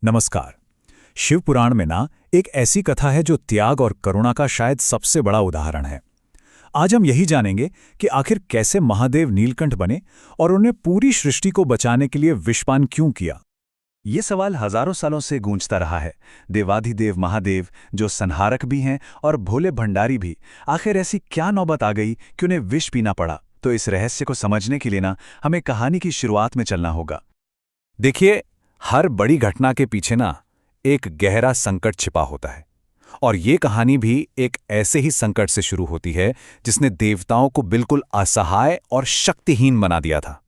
नमस्कार। शिव पुराण में ना एक ऐसी कथा है जो त्याग और करुणा का शायद सबसे बड़ा उदाहरण है। आज हम यही जानेंगे कि आखिर कैसे महादेव नीलकंठ बने और उन्हें पूरी सृष्टि को बचाने के लिए विषपान क्यों किया। ये सवाल हजारों सालों से गूंजता रहा है। देवाधिदेव महादेव जो संहारक भी हैं और भोले भंडारी भी, आखिर ऐसी क्या नौबत आ गई कि उन्हें विष पीना पड़ा। तो इस रहस्य को समझने के लिए ना हमें कहानी की शुरुआत में चलना होगा। देखिए, हर बड़ी घटना के पीछे ना एक गहरा संकट छिपा होता है, और ये कहानी भी एक ऐसे ही संकट से शुरू होती है जिसने देवताओं को बिल्कुल असहाय और शक्तिहीन बना दिया था।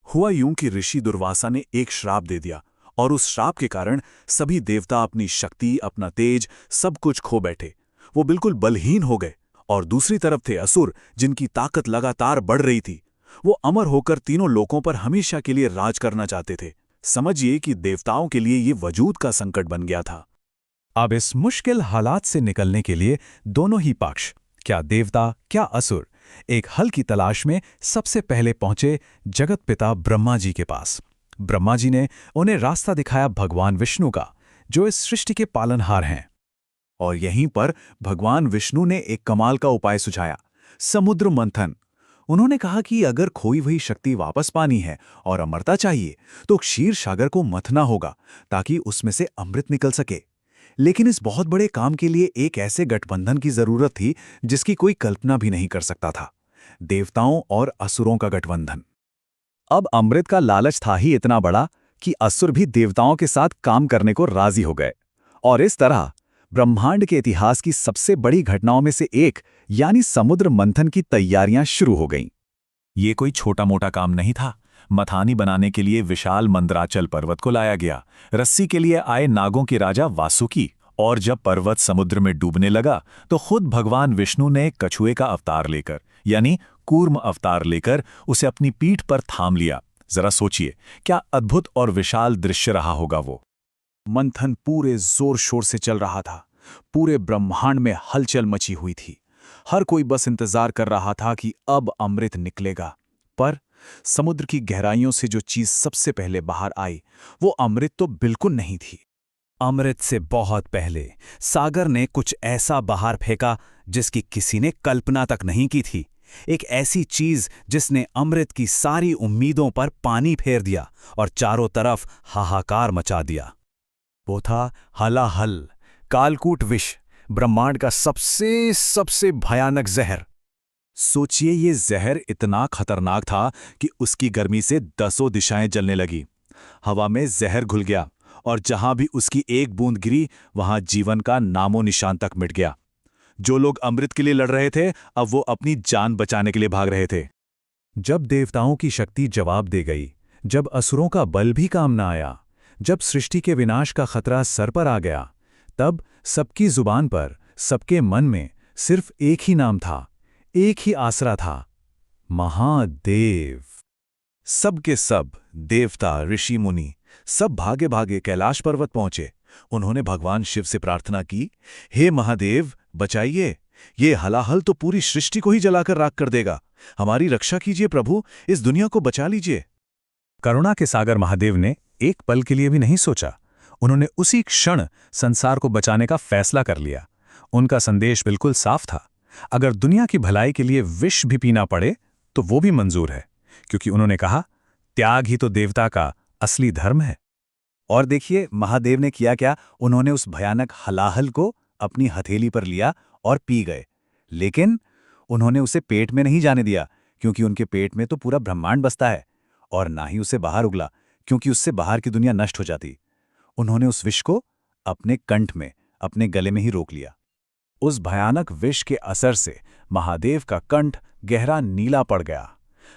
हुआ यूं कि ऋषि दुर्वासा ने एक श्राप दे दिया और उस श्राप के कारण सभी देवता अपनी शक्ति, अपना तेज, सब कुछ खो बैठे। वो बिल्कुल बलहीन हो गए। और दूसरी तरफ थे असुर, जिनकी ताकत लगातार बढ़ रही थी। वो अमर होकर तीनों लोकों पर हमेशा के लिए राज करना चाहते थे। समझिए कि देवताओं के लिए ये वजूद का संकट बन गया था। अब इस मुश्किल हालात से निकलने के लिए दोनों ही पक्ष, क्या देवता क्या असुर, एक हल की तलाश में सबसे पहले पहुंचे जगत पिता ब्रह्मा जी के पास। ब्रह्मा जी ने उन्हें रास्ता दिखाया भगवान विष्णु का, जो इस सृष्टि के पालनहार हैं। और यहीं पर भगवान विष्णु ने एक कमाल का उपाय सुझाया, समुद्र मंथन। उन्होंने कहा कि अगर खोई हुई शक्ति वापस पानी है और अमरता चाहिए तो क्षीर सागर को मथना होगा ताकि उसमें से अमृत निकल सके। लेकिन इस बहुत बड़े काम के लिए एक ऐसे गठबंधन की जरूरत थी जिसकी कोई कल्पना भी नहीं कर सकता था। देवताओं और असुरों का गठबंधन। अब अमृत का लालच था ही इतना बड़ा कि असुर भी देवताओं के साथ काम करने को राजी हो गए। और इस तरह ब्रह्मांड के इतिहास की सबसे बड़ी घटनाओं में से एक यानी समुद्र मंथन की तैयारियां शुरू हो गईं। ये कोई छोटा मोटा काम नहीं था। मथानी बनाने के लिए विशाल मंदराचल पर्वत को लाया गया। रस्सी के लिए आए नागों के राजा वासुकी। और जब पर्वत समुद्र में डूबने लगा तो खुद भगवान विष्णु ने कछुए का अवतार लेकर, यानी कूर्म अवतार लेकर, उसे अपनी पीठ पर थाम लिया। जरा सोचिए, क्या अद्भुत और विशाल दृश्य रहा होगा वो। मंथन पूरे जोर शोर से चल रहा था। पूरे ब्रह्मांड में हलचल मची हुई थी। हर कोई बस इंतजार कर रहा था कि अब अमृत निकलेगा। पर समुद्र की गहराइयों से जो चीज सबसे पहले बाहर आई वो अमृत तो बिल्कुल नहीं थी। अमृत से बहुत पहले सागर ने कुछ ऐसा बाहर फेंका जिसकी किसी ने कल्पना तक नहीं की थी। एक ऐसी चीज जिसने अमृत की सारी उम्मीदों पर पानी फेर दिया और चारों तरफ हाहाकार मचा दिया। वो था हलाहल, कालकूट विष, ब्रह्मांड का सबसे भयानक जहर। सोचिए, ये जहर इतना खतरनाक था कि उसकी गर्मी से दसों दिशाएं जलने लगी। हवा में जहर घुल गया और जहां भी उसकी एक बूंद गिरी वहां जीवन का नामो निशान तक मिट गया। जो लोग अमृत के लिए लड़ रहे थे अब वो अपनी जान बचाने के लिए भाग रहे थे। जब देवताओं की शक्ति जवाब दे गई, जब असुरों का बल भी काम न आया, जब सृष्टि के विनाश का खतरा सर पर आ गया, तब सबकी जुबान पर, सबके मन में सिर्फ एक ही नाम था, एक ही आसरा था, महादेव। सब के सब देवता, ऋषि मुनि सब भागे भागे कैलाश पर्वत पहुंचे। उन्होंने भगवान शिव से प्रार्थना की, हे महादेव बचाइए, ये हलाहल तो पूरी सृष्टि को ही जलाकर राख कर देगा। हमारी रक्षा कीजिए प्रभु, इस दुनिया को बचा लीजिए। करुणा के सागर महादेव ने एक पल के लिए भी नहीं सोचा। उन्होंने उसी क्षण संसार को बचाने का फैसला कर लिया। उनका संदेश बिल्कुल साफ था, अगर दुनिया की भलाई के लिए विष भी पीना पड़े तो वो भी मंजूर है, क्योंकि उन्होंने कहा, त्याग ही तो देवता का असली धर्म है। और देखिए महादेव ने किया क्या। उन्होंने उस भयानक हलाहल को अपनी हथेली पर लिया और पी गए। लेकिन उन्होंने उसे पेट में नहीं जाने दिया, क्योंकि उनके पेट में तो पूरा ब्रह्मांड बसता है। और ना ही उसे बाहर उगला, क्योंकि उससे बाहर की दुनिया नष्ट हो जाती। उन्होंने उस विष को अपने कंठ में, अपने गले में ही रोक लिया। उस भयानक विष के असर से महादेव का कंठ गहरा नीला पड़ गया।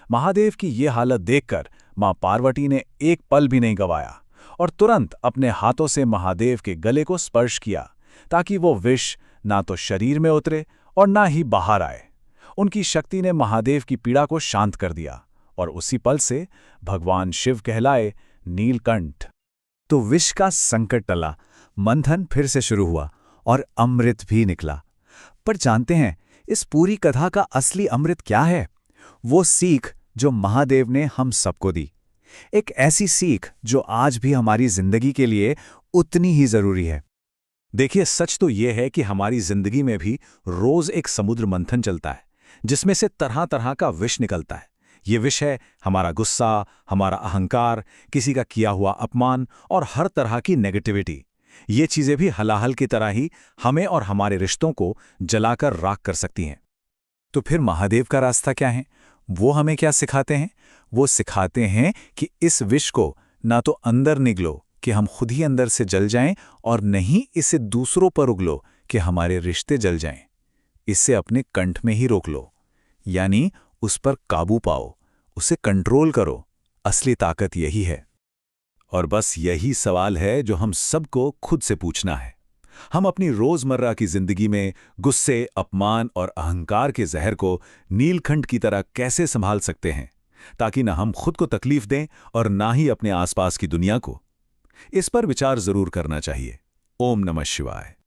महादेव की ये हालत देखकर मां पार्वती ने एक पल भी नहीं गंवाया और तुरंत अपने हाथों से महादेव के गले को स्पर्श किया, ताकि वो विष ना तो शरीर में उतरे और ना ही बाहर आए। उनकी शक्ति ने महादेव की पीड़ा को शांत कर दिया और उसी पल से भगवान शिव कहलाए नीलकंठ। तो विष का संकट टला, मंथन फिर से शुरू हुआ और अमृत भी निकला। पर जानते हैं इस पूरी कथा का असली अमृत क्या है? वो सीख जो महादेव ने हम सबको दी एक ऐसी सीख जो आज भी हमारी जिंदगी के लिए उतनी ही जरूरी है। देखिए, सच तो यह है कि हमारी जिंदगी में भी रोज एक समुद्र मंथन चलता है, जिसमें से तरह तरह का विष निकलता है। ये विष है हमारा गुस्सा, हमारा अहंकार, किसी का किया हुआ अपमान और हर तरह की नेगेटिविटी। ये चीजें भी हलाहल की तरह ही हमें और हमारे रिश्तों को जलाकर राख कर सकती हैं। तो फिर महादेव का रास्ता क्या है? वो हमें क्या सिखाते हैं? वो सिखाते हैं कि इस विष को ना तो अंदर निगलो कि हम खुद ही अंदर से जल जाएं, और नहीं इसे दूसरों पर उगलो कि हमारे रिश्ते जल जाएं। इसे अपने कंठ में ही रोक लो, यानी उस पर काबू पाओ, उसे कंट्रोल करो। असली ताकत यही है। और बस यही सवाल है जो हम सबको खुद से पूछना है। हम अपनी रोजमर्रा की जिंदगी में गुस्से, अपमान और अहंकार के जहर को नीलखंड की तरह कैसे संभाल सकते हैं, ताकि न हम खुद को तकलीफ दें और ना ही अपने आसपास की दुनिया को। इस पर विचार जरूर करना चाहिए। ओम नमः शिवाय।